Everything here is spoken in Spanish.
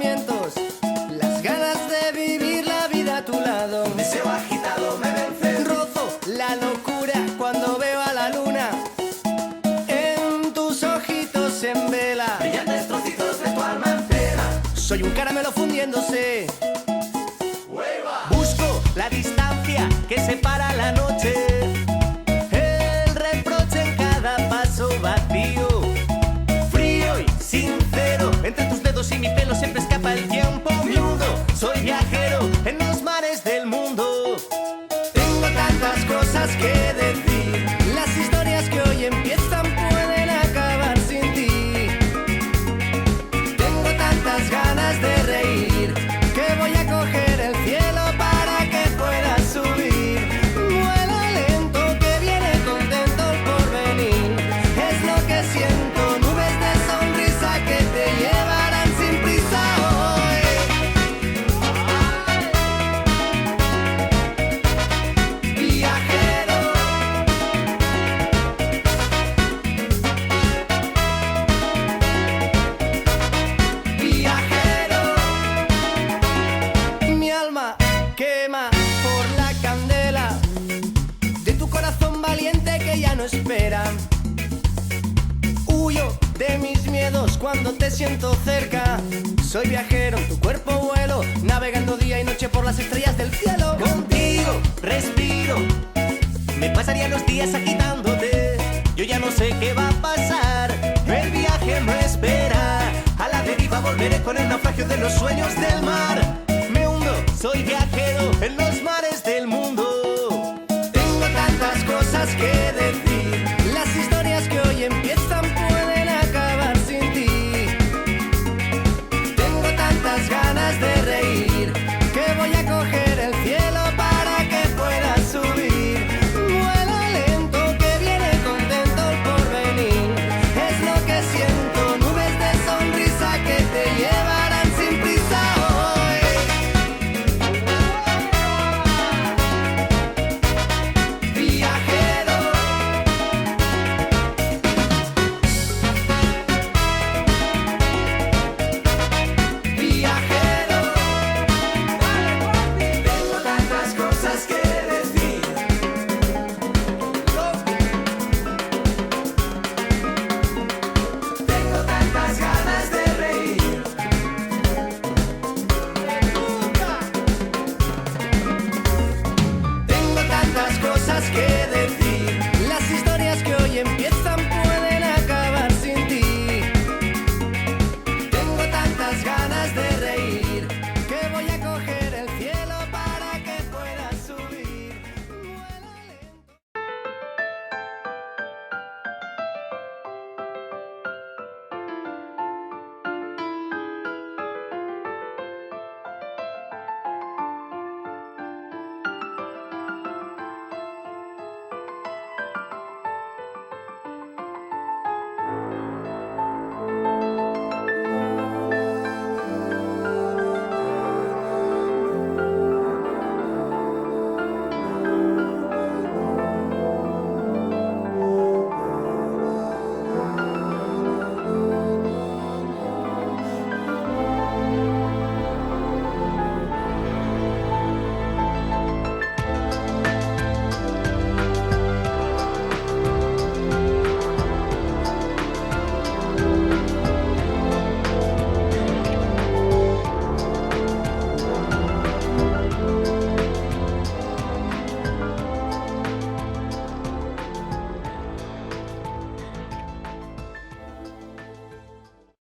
pensamientos, las ganas de vivir la vida a tu lado. Deseo agitado me vence. Rozo la locura cuando veo a la luna en tus ojitos en vela. Brillantes trocitos de tu alma en pena. Soy un caramelo fundiéndose. ¡Hueva! Busco la distancia que separa la noche, el reproche en cada paso vacío. Frío y sincero, entre tus dedos y mi pelo siempre escapa el tiempo. Mudo, soy viajero en los mares del mundo. Tengo tantas cosas que decir, las historias que hoy empiezan pueden acabar sin ti. Tengo tantas ganas de reír que voy a coger el cielo para que puedas subir. Vuela lento que viene contento el porvenir. Es lo que siento, nubes de sonrisa que te llevarán sin prisa hoy. Viajero, viajero. Mi alma quema por la candela de tu corazón valiente que ya no espera. Huyo de mis miedos cuando te siento cerca. Soy viajero, en tu cuerpo vuelo, navegando día y noche por las estrellas del cielo. Contigo respiro, me pasaría los días agitándote. Yo ya no sé qué va a pasar, el viaje me espera. A la deriva volveré con el naufragio de los sueños del mar.